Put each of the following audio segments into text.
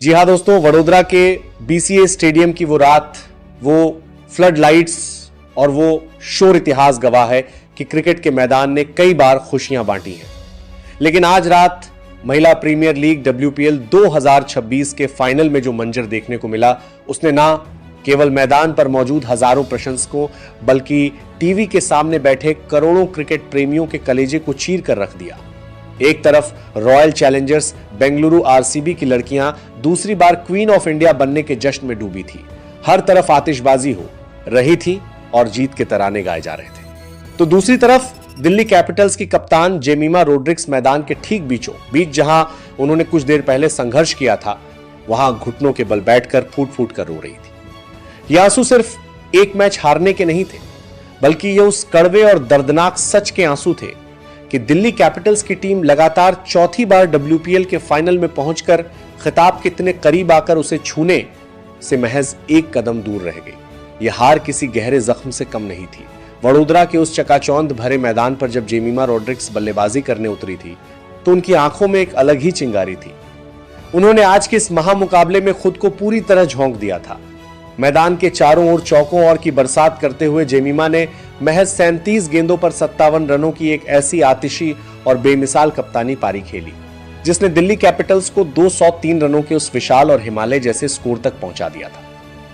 जी हाँ दोस्तों, वडोदरा के बीसीए स्टेडियम की वो रात, वो फ्लड लाइट्स और वो शोर इतिहास गवाह है कि क्रिकेट के मैदान ने कई बार खुशियां बांटी हैं। लेकिन आज रात महिला प्रीमियर लीग WPL 2026 के फाइनल में जो मंजर देखने को मिला, उसने ना केवल मैदान पर मौजूद हजारों प्रशंसकों बल्कि टीवी के सामने बैठे करोड़ों क्रिकेट प्रेमियों के कलेजे को चीर कर रख दिया। एक तरफ रॉयल चैलेंजर्स बेंगलुरु RCB की लड़कियां दूसरी बार क्वीन ऑफ इंडिया बनने के जश्न में डूबी थी। हर तरफ आतिशबाजी हो रही थी और जीत के तराने गाए जा रहे थे। तो दूसरी तरफ दिल्ली कैपिटल्स की कप्तान जेमिमा रोड्रिग्स मैदान के ठीक बीचों बीच, जहां उन्होंने कुछ देर पहले संघर्ष किया था, वहां घुटनों के बल बैठकर फूट फूट कर रो रही थी। ये आंसू सिर्फ एक मैच हारने के नहीं थे, बल्कि ये उस कड़वे और दर्दनाक सच के आंसू थे कि दिल्ली कैपिटल्स की टीम लगातार चौथी बार WPL के फाइनल में पहुंचकर खिताब के इतने करीब आकर उसे छूने से महज एक कदम दूर रह गई। यह हार किसी गहरे जख्म से कम नहीं थी। वडोदरा के उस चकाचौंध भरे मैदान पर जब जेमिमा रोड्रिग्स बल्लेबाजी करने उतरी थी, तो उनकी आंखों में एक अलग ही चिंगारी थी। उन्होंने आज के इस महामुकाबले में खुद को पूरी तरह झोंक दिया था। मैदान के चारों ओर चौकों और की बरसात करते हुए जेमिमा ने महज 37 गेंदों पर 57 रनों की एक ऐसी आतिशी और बेमिसाल कप्तानी पारी खेली, जिसने दिल्ली कैपिटल्स को 203 रनों के उस विशाल और हिमालय जैसे स्कोर तक पहुंचा दिया था।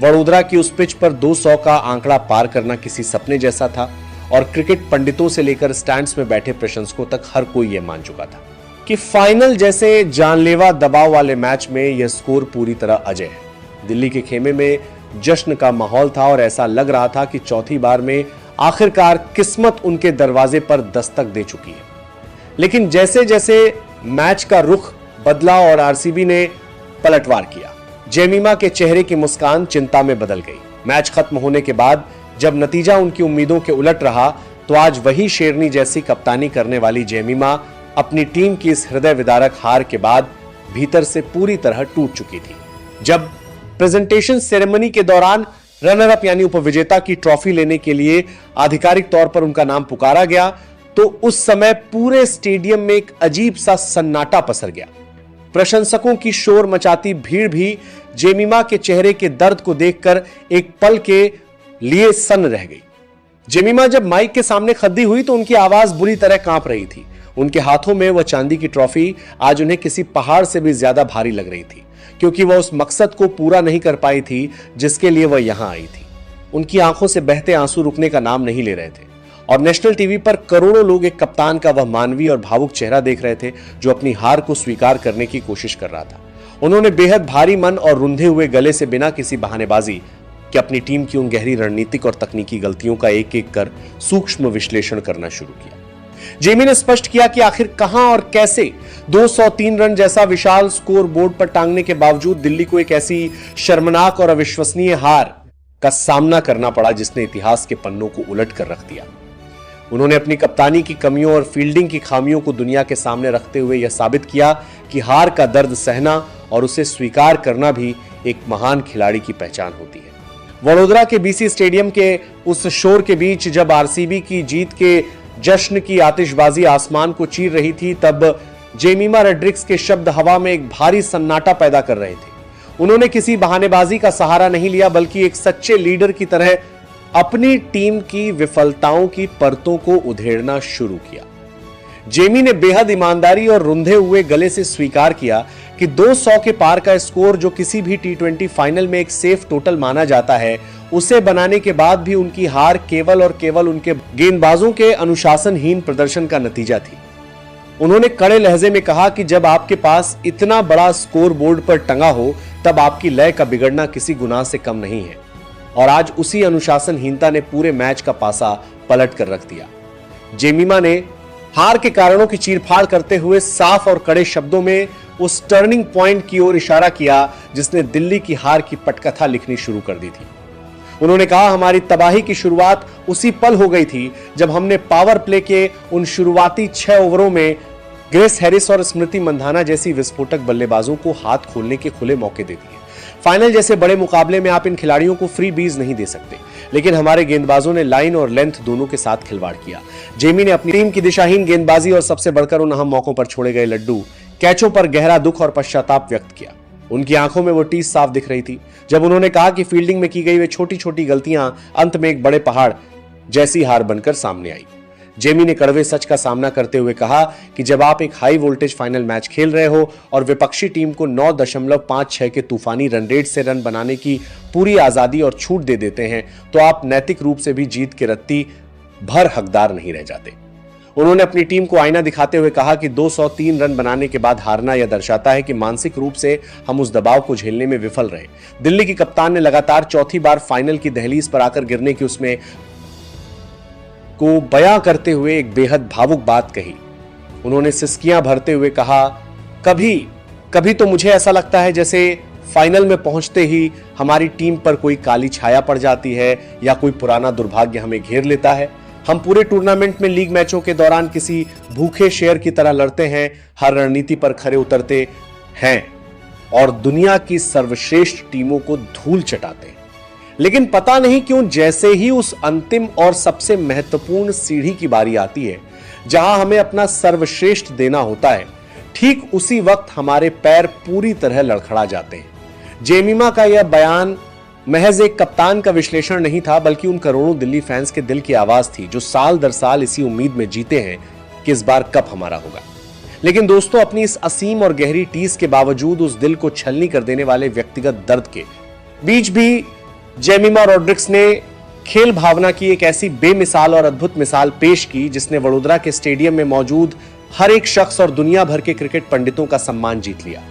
वडोदरा की उस पिच पर 200 का आंकड़ा पार करना किसी सपने जैसा था और क्रिकेट पंडितों से लेकर स्टैंड्स में बैठे प्रशंसकों तक हर कोई यह मान चुका था कि फाइनल जैसे जानलेवा दबाव वाले मैच में यह स्कोर पूरी तरह अजय है। दिल्ली के खेमे में जश्न का माहौल था और ऐसा लग रहा था कि चौथी बार में आखिरकार किस्मत उनके दरवाजे पर दस्तक दे चुकी है। लेकिन जैसे जैसे मैच का रुख बदला और RCB ने पलटवार किया, जेमिमा के चेहरे की मुस्कान चिंता में बदल गई। मैच खत्म होने के बाद जब नतीजा उनकी उम्मीदों के उलट रहा, तो आज वही शेरनी जैसी कप्तानी करने वाली जेमिमा अपनी टीम की इस हृदय विदारक हार के बाद भीतर से पूरी तरह टूट चुकी थी। जब प्रेजेंटेशन सेरेमनी के दौरान रनर अप यानी उपविजेता की ट्रॉफी लेने के लिए आधिकारिक तौर पर उनका नाम पुकारा गया, तो उस समय पूरे स्टेडियम में एक अजीब सा सन्नाटा पसर गया। प्रशंसकों की शोर मचाती भीड़ भी जेमिमा के चेहरे के दर्द को देखकर एक पल के लिए सन्न रह गई। जेमिमा जब माइक के सामने खड़ी हुई तो उनकी आवाज बुरी तरह कांप रही थी। उनके हाथों में वह चांदी की ट्रॉफी आज उन्हें किसी पहाड़ से भी ज्यादा भारी लग रही थी, क्योंकि वह उस मकसद को पूरा नहीं कर पाई थी जिसके लिए वह यहां आई थी। उनकी आंखों से बहते आंसू रुकने का नाम नहीं ले रहे थे और नेशनल टीवी पर करोड़ों लोग एक कप्तान का वह मानवीय और भावुक चेहरा देख रहे थे जो अपनी हार को स्वीकार करने की कोशिश कर रहा था। उन्होंने बेहद भारी मन और रुंधे हुए गले से बिना किसी बहानेबाजी के अपनी टीम की उन गहरी रणनीतिक और तकनीकी गलतियों का एक एक कर सूक्ष्म विश्लेषण करना शुरू किया। जेमी ने स्पष्ट किया कि आखिर कहां और कैसे 203 रन जैसा विशाल स्कोर बोर्ड पर टांगने के बावजूद दिल्ली को एक ऐसी शर्मनाक और अविश्वसनीय हार का सामना करना पड़ा जिसने इतिहास के पन्नों को उलट कर रख दिया। उन्होंने अपनी कप्तानी की कमियों और फील्डिंग की खामियों को दुनिया के सामने रखते हुए यह साबित किया कि हार का दर्द सहना और उसे स्वीकार करना भी एक महान खिलाड़ी की पहचान होती है। वडोदरा के BC स्टेडियम के उस शोर के बीच जब RCB की जीत के जश्न की आतिशबाजी आसमान को चीर रही थी, तब जेमिमा रोड्रिग्स के शब्द हवा में एक भारी सन्नाटा पैदा कर रहे थे। उन्होंने किसी बहानेबाजी का सहारा नहीं लिया, बल्कि एक सच्चे लीडर की तरह अपनी टीम की विफलताओं की परतों को उधेड़ना शुरू किया। जेमी ने बेहद ईमानदारी और रुंधे हुए गले से स्वीकार किया कि 200 के पार का स्कोर जो किसी भी T20 फाइनल में एक सेफ टोटल माना जाता है, उसे बनाने के बाद भी उनकी हार केवल और केवल उनके गेंदबाजों के अनुशासनहीन प्रदर्शन का नतीजा थी। उन्होंने कड़े लहजे में कहा कि जब आपके पास इतना बड़ा स्कोर बोर्ड पर टंगा हो, तब आपकी लय का बिगड़ना किसी गुनाह से कम नहीं है। और आज उसी अनुशासनहीनता ने पूरे मैच का पासा पलट कर रख दिया। जेमिमा ने हार के कारणों की चीरफाड़ करते हुए साफ और कड़े शब्दों में उस टर्निंग पॉइंट की ओर इशारा किया जिसने दिल्ली की हार की पटकथा लिखनी शुरू कर दी थी। उन्होंने कहा, हमारी तबाही की शुरुआत उसी पल हो गई थी जब हमने पावर प्ले के उन शुरुआती 6 ओवरों में ग्रेस हैरिस और स्मृति मंधाना जैसी विस्फोटक बल्लेबाजों को हाथ खोलने के खुले मौके दे दिए। फाइनल जैसे बड़े मुकाबले में आप इन खिलाड़ियों को फ्री बीज नहीं दे सकते, लेकिन हमारे गेंदबाजों ने लाइन और लेंथ दोनों के साथ खिलवाड़ किया। जेमी ने अपनी टीम की दिशाहीन गेंदबाजी और सबसे बढ़कर उन अहम मौकों पर छोड़े गए लड्डू कैचों पर गहरा दुख और पश्चाताप व्यक्त किया। उनकी आंखों में वो टीस साफ दिख रही थी जब उन्होंने कहा कि फील्डिंग में की गई वे छोटी छोटी गलतियां अंत में एक बड़े पहाड़ जैसी हार बनकर सामने आई। जेमी ने कड़वे सच का सामना करते हुए कहा कि जब आप एक हाई वोल्टेज फाइनल मैच खेल रहे हो और विपक्षी टीम को 9.56 के तूफानी रन रेट से रन बनाने की पूरी आजादी और छूट दे देते हैं तो आप नैतिक रूप से भी जीत के रत्ती भर हकदार नहीं रह जाते। उन्होंने अपनी टीम को आईना दिखाते हुए कहा कि 203 रन बनाने के बाद हारना यह दर्शाता है कि मानसिक रूप से हम उस दबाव को झेलने में विफल रहे। दिल्ली की कप्तान ने लगातार चौथी बार फाइनल की दहलीज पर आकर गिरने की उसमें को बयां करते हुए एक बेहद भावुक बात कही। उन्होंने सिसकियां भरते हुए कहा, कभी कभी तो मुझे ऐसा लगता है जैसे फाइनल में पहुंचते ही हमारी टीम पर कोई काली छाया पड़ जाती है या कोई पुराना दुर्भाग्य हमें घेर लेता है। हम पूरे टूर्नामेंट में लीग मैचों के दौरान किसी भूखे शेर की तरह लड़ते हैं, हर रणनीति पर खरे उतरते हैं और दुनिया की सर्वश्रेष्ठ टीमों को धूल चटाते हैं। लेकिन पता नहीं क्यों जैसे ही उस अंतिम और सबसे महत्वपूर्ण सीढ़ी की बारी आती है जहां हमें अपना सर्वश्रेष्ठ देना होता है, ठीक उसी वक्त हमारे पैर पूरी तरह लड़खड़ा जाते हैं। जेमिमा का यह बयान महज एक कप्तान का विश्लेषण नहीं था बल्कि उन करोड़ों दिल्ली फैंस के दिल की आवाज थी जो साल दर साल इसी उम्मीद में जीते हैं कि इस बार कप हमारा होगा। लेकिन दोस्तों, अपनी इस असीम और गहरी टीस के बावजूद उस दिल को छलनी कर देने वाले व्यक्तिगत दर्द के बीच भी जेमिमा रॉड्रिक्स ने खेल भावना की एक ऐसी बेमिसाल और अद्भुत मिसाल पेश की जिसने वडोदरा के स्टेडियम में मौजूद हर एक शख्स और दुनिया भर के क्रिकेट पंडितों का सम्मान जीत लिया।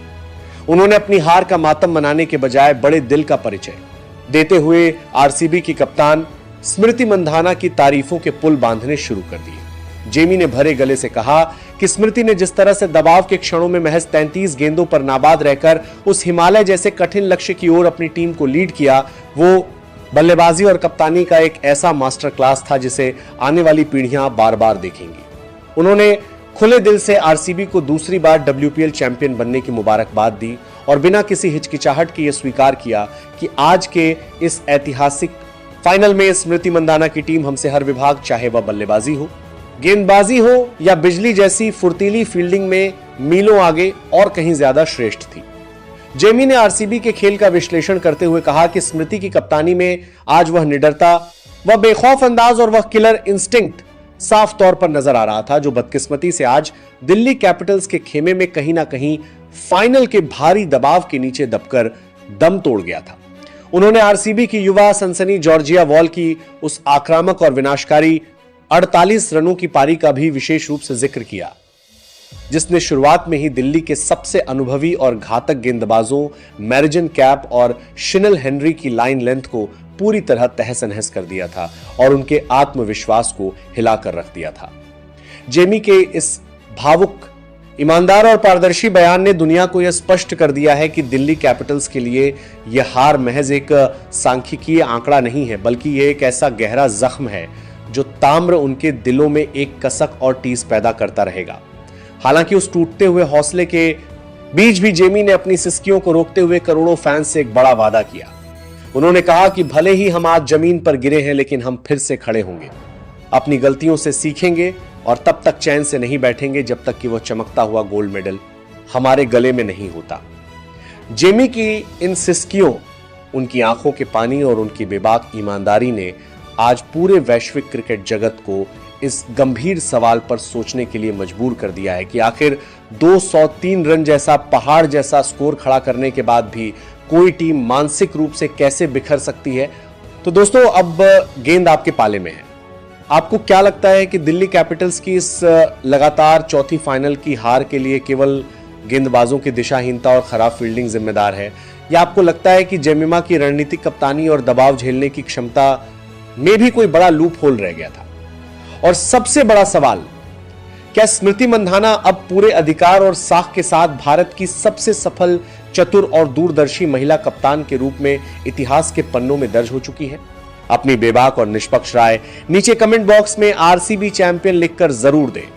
उन्होंने अपनी हार का मातम मनाने के बजाय बड़े दिल का परिचय देते हुए आरसीबी की कप्तान स्मृति मंधाना की तारीफों के पुल बांधने शुरू कर दिए। जेमी ने भरे गले से कहा कि स्मृति ने जिस तरह से दबाव के क्षणों में महज 33 गेंदों पर नाबाद रहकर उस हिमालय जैसे कठिन लक्ष्य की ओर अपनी टीम को लीड किया, वो बल्लेबाजी और कप्तानी का एक ऐसा मास्टर क्लास था जिसे आने वाली पीढ़ियां बार बार देखेंगी। उन्होंने खुले दिल से आरसीबी को दूसरी बार डब्ल्यूपीएल चैंपियन बनने की मुबारकबाद दी और बिना किसी हिचकिचाहट के यह स्वीकार किया कि आज के इस ऐतिहासिक फाइनल में स्मृति मंधाना की टीम हमसे हर विभाग, चाहे वह बल्लेबाजी हो, गेंदबाजी हो या बिजली जैसी फुर्तीली फील्डिंग में, मीलों आगे और कहीं ज्यादा श्रेष्ठ थी। जेमी ने आरसीबी के खेल का विश्लेषण करते हुए कहा कि स्मृति की कप्तानी में आज वह निडरता, वह बेखौफ अंदाज और वह किलर इंस्टिंक्ट साफ तौर पर नजर आ रहा था जो बदकिस्मती से आज दिल्ली कैपिटल्स के खेमे में कहीं ना कहीं फाइनल के भारी दबाव के नीचे दबकर दम तोड़ गया था। उन्होंने आरसीबी की युवा सनसनी जॉर्जिया वॉल की उस आक्रामक और विनाशकारी 48 रनों की पारी का भी विशेष रूप से जिक्र किया जिसने शुरुआत में ही दिल्ली के सबसे अनुभवी और घातक गेंदबाजों मैरिजन कैप और शिनल हेनरी की लाइन लेंथ को पूरी तरह तहस नहस कर दिया था और उनके आत्मविश्वास को हिलाकर रख दिया था। जेमी के इस भावुक, ईमानदार और पारदर्शी बयान ने दुनिया को यह स्पष्ट कर दिया है कि दिल्ली कैपिटल्स के लिए यह हार महज एक सांख्यिकीय आंकड़ा नहीं है बल्कि यह एक ऐसा गहरा जख्म है जो ताम्र उनके दिलों में एक कसक और टीस पैदा करता रहेगा। हालांकि उस टूटते हुए हौसले के बीच भी जेमी ने अपनी सिसकियों को रोकते हुए करोड़ों फैंस से एक बड़ा वादा किया। उन्होंने कहा कि भले ही हम आज जमीन पर गिरे हैं लेकिन हम फिर से खड़े होंगे, अपनी गलतियों से सीखेंगे और तब तक चैन से नहीं बैठेंगे जब तक कि वह चमकता हुआ गोल्ड मेडल हमारे गले में नहीं होता। जेमी की इन सिसकियों, उनकी आंखों के पानी और उनकी बेबाक ईमानदारी ने आज पूरे वैश्विक क्रिकेट जगत को इस गंभीर सवाल पर सोचने के लिए मजबूर कर दिया है कि आखिर 203 रन जैसा पहाड़ जैसा स्कोर खड़ा करने के बाद भी कोई टीम मानसिक रूप से कैसे बिखर सकती है। तो दोस्तों, अब गेंद आपके पाले में है। आपको क्या लगता है कि दिल्ली कैपिटल्स की इस लगातार चौथी फाइनल की हार के लिए केवल गेंदबाजों की दिशाहीनता और खराब फील्डिंग जिम्मेदार है, या आपको लगता है कि जेमिमा की रणनीतिक कप्तानी और दबाव झेलने की क्षमता में भी कोई बड़ा लूप होल रह गया था? और सबसे बड़ा सवाल, क्या स्मृति मंधाना अब पूरे अधिकार और साख के साथ भारत की सबसे सफल, चतुर और दूरदर्शी महिला कप्तान के रूप में इतिहास के पन्नों में दर्ज हो चुकी है? अपनी बेबाक और निष्पक्ष राय नीचे कमेंट बॉक्स में आरसीबी चैंपियन लिखकर जरूर दें।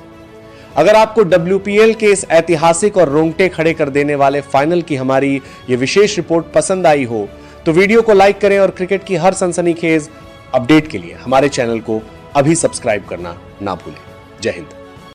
अगर आपको डब्ल्यूपीएल के इस ऐतिहासिक और रोंगटे खड़े कर देने वाले फाइनल की हमारी ये विशेष रिपोर्ट पसंद आई हो तो वीडियो को लाइक करें और क्रिकेट की हर सनसनीखेज अपडेट के लिए हमारे चैनल को अभी सब्सक्राइब करना ना भूलें। जय हिंद।